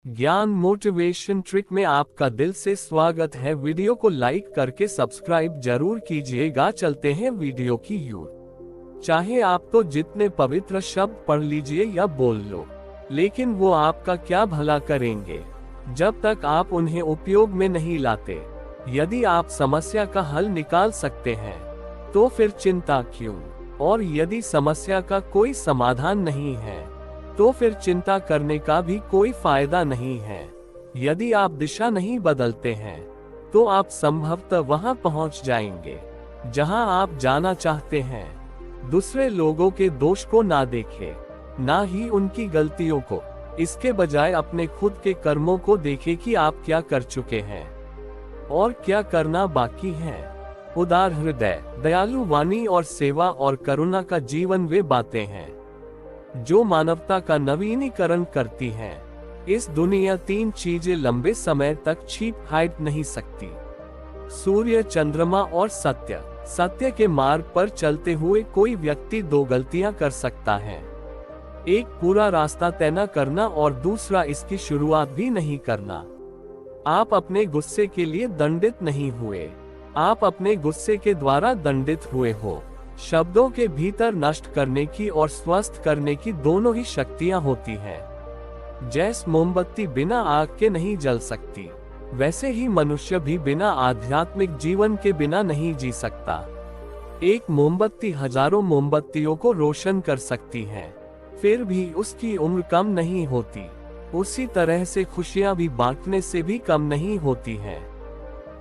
ज्ञान motivation trick में आपका दिल से स्वागत है। वीडियो को लाइक करके सब्सक्राइब जरूर कीजिएगा। चलते हैं वीडियो की ओर। चाहे आप तो जितने पवित्र शब्द पढ़ लीजिए या बोल लो, लेकिन वो आपका क्या भला करेंगे जब तक आप उन्हें उपयोग में नहीं लाते। यदि आप समस्या का हल निकाल सकते हैं तो फिर चिंता क्यों, और यदि समस्या का कोई समाधान नहीं है तो फिर चिंता करने का भी कोई फायदा नहीं है। यदि आप दिशा नहीं बदलते हैं तो आप संभवतः वहां पहुंच जाएंगे जहां आप जाना चाहते हैं। दूसरे लोगों के दोष को ना देखें, ना ही उनकी गलतियों को। इसके बजाय अपने खुद के कर्मों को देखें कि आप क्या कर चुके हैं और क्या करना बाकी है। उदार हृदय, दयालु वाणी और सेवा और करुणा का जीवन वे बातें हैं जो मानवता का नवीनीकरण करती हैं। इस दुनिया तीन चीजें लंबे समय तक छिप हाइड नहीं सकती: सूर्य, चंद्रमा और सत्य। सत्य के मार्ग पर चलते हुए कोई व्यक्ति दो गलतियां कर सकता है: एक पूरा रास्ता तय न करना और दूसरा इसकी शुरुआत भी नहीं करना। आप अपने गुस्से के लिए दंडित नहीं हुए, आप अपने गुस्से के द्वारा दंडित हुए हो। शब्दों के भीतर नष्ट करने की और स्वस्थ करने की दोनों ही शक्तियां होती हैं। जैसे मोमबत्ती बिना आग के नहीं जल सकती, वैसे ही मनुष्य भी बिना आध्यात्मिक जीवन के बिना नहीं जी सकता। एक मोमबत्ती हजारों मोमबत्तियों को रोशन कर सकती है, फिर भी उसकी उम्र कम नहीं होती। उसी तरह से खुशियां भी बांटने से भी कम नहीं होती हैं।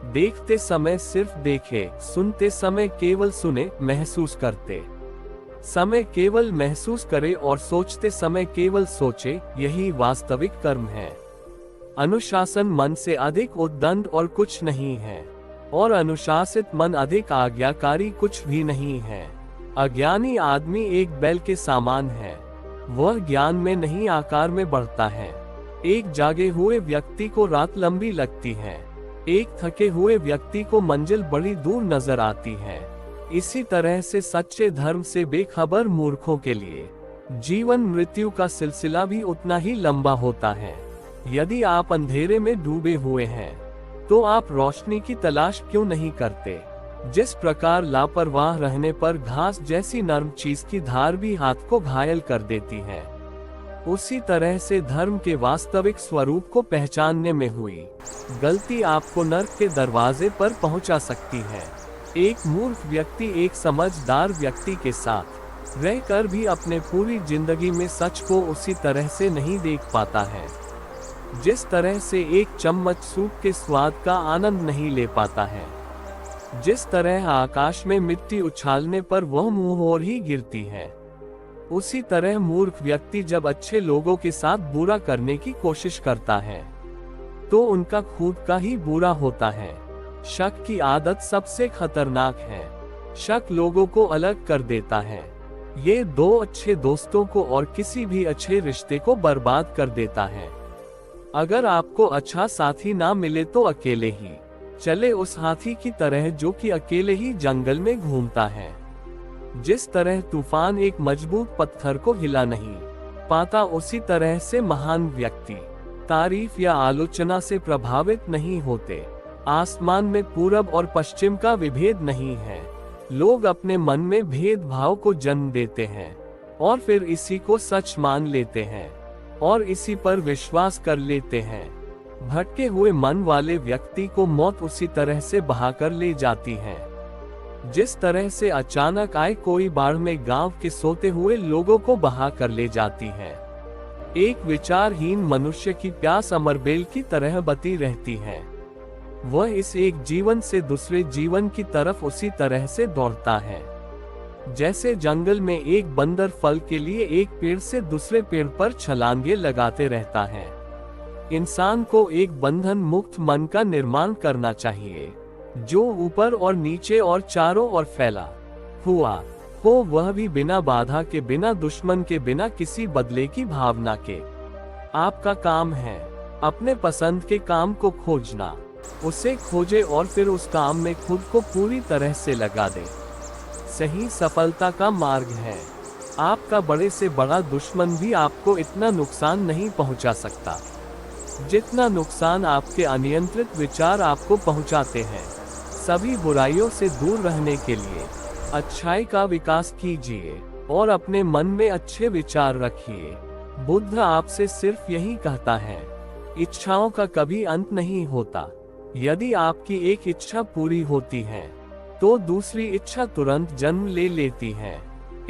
देखते समय सिर्फ देखे, सुनते समय केवल सुने, महसूस करते समय केवल महसूस करे और सोचते समय केवल सोचे, यही वास्तविक कर्म है। अनुशासन मन से अधिक उद्दंड और कुछ नहीं है, और अनुशासित मन अधिक आज्ञाकारी कुछ भी नहीं है। अज्ञानी आदमी एक बैल के समान है, वह ज्ञान में नहीं आकार में बढ़ता है। एक जागे हुए व्यक्ति को रात लंबी लगती है, एक थके हुए व्यक्ति को मंजिल बड़ी दूर नजर आती है। इसी तरह से सच्चे धर्म से बेखबर मूर्खों के लिए जीवन मृत्यु का सिलसिला भी उतना ही लंबा होता है। यदि आप अंधेरे में डूबे हुए हैं तो आप रोशनी की तलाश क्यों नहीं करते? जिस प्रकार लापरवाह रहने पर घास जैसी नर्म चीज की धार भी हाथ को घायल कर देती है, उसी तरह से धर्म के वास्तविक स्वरूप को पहचानने में हुई गलती आपको नर्क के दरवाजे पर पहुंचा सकती है। एक मूर्ख व्यक्ति एक समझदार व्यक्ति के साथ रहकर भी अपने पूरी जिंदगी में सच को उसी तरह से नहीं देख पाता है जिस तरह से एक चम्मच सूप के स्वाद का आनंद नहीं ले पाता है। जिस तरह आकाश में मिट्टी उछालने पर वह मुंह और ही गिरती है, उसी तरह मूर्ख व्यक्ति जब अच्छे लोगों के साथ बुरा करने की कोशिश करता है तो उनका खुद का ही बुरा होता है। शक की आदत सबसे खतरनाक है। शक लोगों को अलग कर देता है। ये दो अच्छे दोस्तों को और किसी भी अच्छे रिश्ते को बर्बाद कर देता है। अगर आपको अच्छा साथी ना मिले तो अकेले ही चले उस हाथी की तरह जो कि अकेले ही जंगल में घूमता है। जिस तरह तूफान एक मजबूत पत्थर को हिला नहीं पाता, उसी तरह से महान व्यक्ति तारीफ या आलोचना से प्रभावित नहीं होते। आसमान में पूरब और पश्चिम का विभेद नहीं है। लोग अपने मन में भेदभाव को जन्म देते हैं और फिर इसी को सच मान लेते हैं और इसी पर विश्वास कर लेते हैं। भटके हुए मन वाले व्यक्ति को मौत उसी तरह से बहाकर ले जाती है जिस तरह से अचानक आए कोई बाढ़ में गांव के सोते हुए लोगों को बहा कर ले जाती है। एक विचारहीन मनुष्य की प्यास अमरबेल की तरह बती रहती है। वह इस एक जीवन से दूसरे जीवन की तरफ उसी तरह से दौड़ता है जैसे जंगल में एक बंदर फल के लिए एक पेड़ से दूसरे पेड़ पर छलांगे लगाते रहता है। इंसान को एक बंधन मुक्त मन का निर्माण करना चाहिए जो ऊपर और नीचे और चारों ओर फैला हुआ हो, वह भी बिना बाधा के, बिना दुश्मन के, बिना किसी बदले की भावना के। आपका काम है अपने पसंद के काम को खोजना, उसे खोजे और फिर उस काम में खुद को पूरी तरह से लगा दे। सही सफलता का मार्ग है। आपका बड़े से बड़ा दुश्मन भी आपको इतना नुकसान नहीं पहुंचा सकता जितना नुकसान आपके अनियंत्रित विचार आपको पहुंचाते हैं। सभी बुराइयों से दूर रहने के लिए अच्छाई का विकास कीजिए और अपने मन में अच्छे विचार रखिए। बुद्ध आपसे सिर्फ यही कहता है, इच्छाओं का कभी अंत नहीं होता। यदि आपकी एक इच्छा पूरी होती है तो दूसरी इच्छा तुरंत जन्म ले लेती है।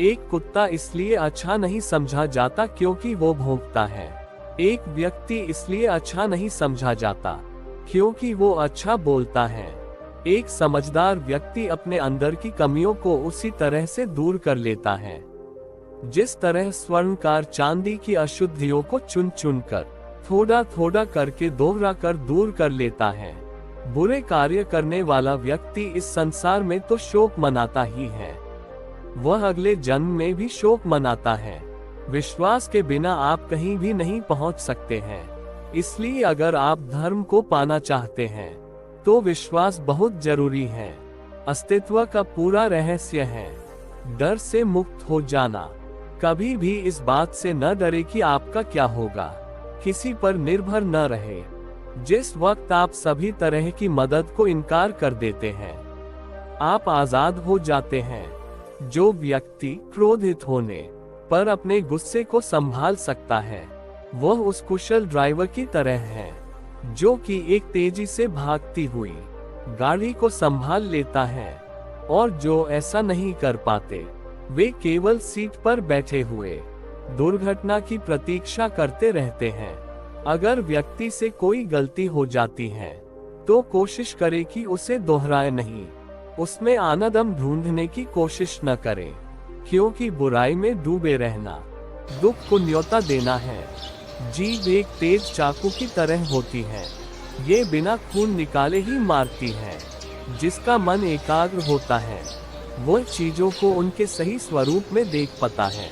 एक कुत्ता इसलिए अच्छा नहीं समझा जाता क्योंकि वो भौंकता है। एक व्यक्ति इसलिए अच्छा नहीं समझा जाता क्योंकि वो अच्छा बोलता है। एक समझदार व्यक्ति अपने अंदर की कमियों को उसी तरह से दूर कर लेता है जिस तरह स्वर्णकार चांदी की अशुद्धियों को चुन चुन कर थोड़ा थोड़ा करके दोहरा कर दूर कर लेता है। बुरे कार्य करने वाला व्यक्ति इस संसार में तो शोक मनाता ही है, वह अगले जन्म में भी शोक मनाता है। विश्वास के बिना आप कहीं भी नहीं पहुंच सकते हैं। इसलिए अगर आप धर्म को पाना चाहते हैं तो विश्वास बहुत जरूरी है। अस्तित्व का पूरा रहस्य है डर से मुक्त हो जाना। कभी भी इस बात से न डरे कि आपका क्या होगा। किसी पर निर्भर न रहे। जिस वक्त आप सभी तरह की मदद को इनकार कर देते हैं आप आजाद हो जाते हैं। जो व्यक्ति क्रोधित होने पर अपने गुस्से को संभाल सकता है वह उस कुशल ड्राइवर की तरह है जो कि एक तेजी से भागती हुई गाड़ी को संभाल लेता है, और जो ऐसा नहीं कर पाते वे केवल सीट पर बैठे हुए दुर्घटना की प्रतीक्षा करते रहते हैं। अगर व्यक्ति से कोई गलती हो जाती है तो कोशिश करे कि उसे दोहराए नहीं, उसमें आनंद ढूंढने की कोशिश न करें, क्योंकि बुराई में डूबे रहना दुख को न्योता देना है। जीभ एक तेज चाकू की तरह होती है, ये बिना खून निकाले ही मारती है। जिसका मन एकाग्र होता है वह चीजों को उनके सही स्वरूप में देख पाता है।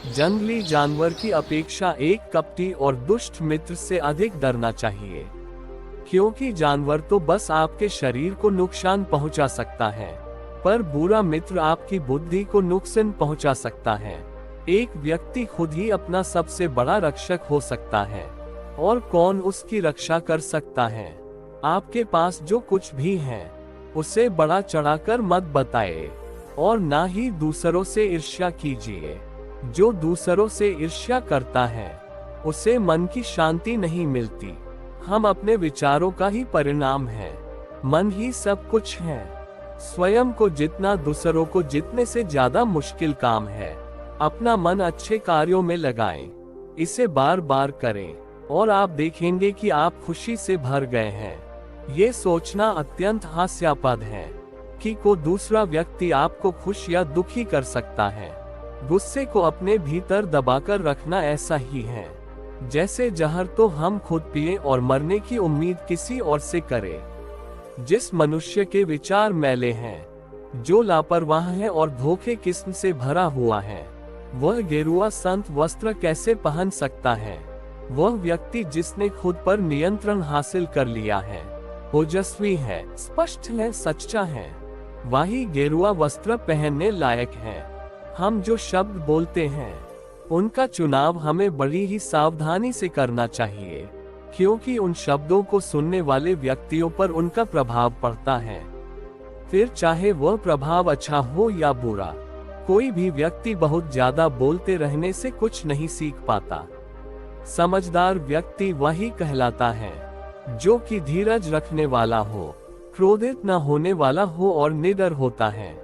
जंगली जानवर की अपेक्षा एक कपटी और दुष्ट मित्र से अधिक डरना चाहिए, क्योंकि जानवर तो बस आपके शरीर को नुकसान पहुंचा सकता है, पर बुरा मित्र आपकी बुद्धि को नुकसान पहुंचा सकता है। एक व्यक्ति खुद ही अपना सबसे बड़ा रक्षक हो सकता है, और कौन उसकी रक्षा कर सकता है। आपके पास जो कुछ भी है उसे बड़ा चढ़ाकर मत बताए, और ना ही दूसरों से ईर्ष्या कीजिए। जो दूसरों से ईर्ष्या करता है उसे मन की शांति नहीं मिलती। हम अपने विचारों का ही परिणाम है। मन ही सब कुछ है। स्वयं को जितना दूसरों को जितने से ज्यादा मुश्किल काम है। अपना मन अच्छे कार्यों में लगाएं, इसे बार बार करें और आप देखेंगे कि आप खुशी से भर गए हैं। ये सोचना अत्यंत हास्यास्पद है कि कोई दूसरा व्यक्ति आपको खुश या दुखी कर सकता है। गुस्से को अपने भीतर दबाकर रखना ऐसा ही है जैसे जहर तो हम खुद पिए और मरने की उम्मीद किसी और से करें। जिस मनुष्य के विचार मैले हैं, जो लापरवाह है और धोखे किस्म से भरा हुआ है, वह गेरुआ संत वस्त्र कैसे पहन सकता है। वह व्यक्ति जिसने खुद पर नियंत्रण हासिल कर लिया है, ओजस्वी है, स्पष्ट है, सच्चा है, वही गेरुआ वस्त्र पहनने लायक है। हम जो शब्द बोलते हैं उनका चुनाव हमें बड़ी ही सावधानी से करना चाहिए, क्योंकि उन शब्दों को सुनने वाले व्यक्तियों पर उनका प्रभाव पड़ता है। फिर चाहे वह प्रभाव अच्छा हो या बुरा, कोई भी व्यक्ति बहुत ज्यादा बोलते रहने से कुछ नहीं सीख पाता। समझदार व्यक्ति वही कहलाता है जो कि धीरज रखने वाला हो, क्रोधित न होने वाला हो और निडर होता है।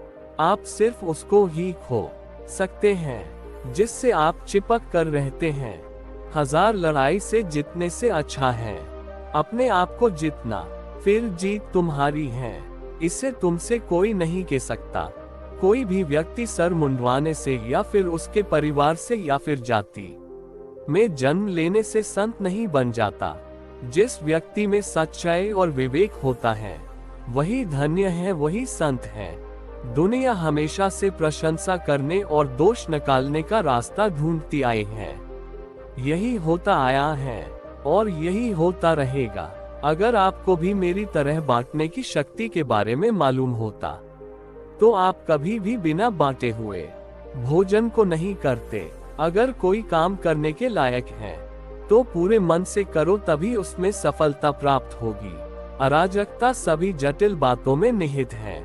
आप सिर्फ उसको ही खो सकते हैं जिससे आप चिपक कर रहते हैं। हजार लड़ाई से जीतने से अच्छा है अपने आप को जीतना, फिर जीत तुम्हारी है। इसे तुमसे कोई नहीं कह सकता। कोई भी व्यक्ति सर मुंडवाने से या फिर उसके परिवार से या फिर जाति में जन्म लेने से संत नहीं बन जाता। जिस व्यक्ति में सच्चाई और विवेक होता है वही धन्य है, वही संत है। दुनिया हमेशा से प्रशंसा करने और दोष निकालने का रास्ता ढूंढती आई है। यही होता आया है और यही होता रहेगा। अगर आपको भी मेरी तरह बांटने की शक्ति के बारे में मालूम होता तो आप कभी भी बिना बांटे हुए भोजन को नहीं करते। अगर कोई काम करने के लायक है तो पूरे मन से करो, तभी उसमें सफलता प्राप्त होगी। अराजकता सभी जटिल बातों में निहित है।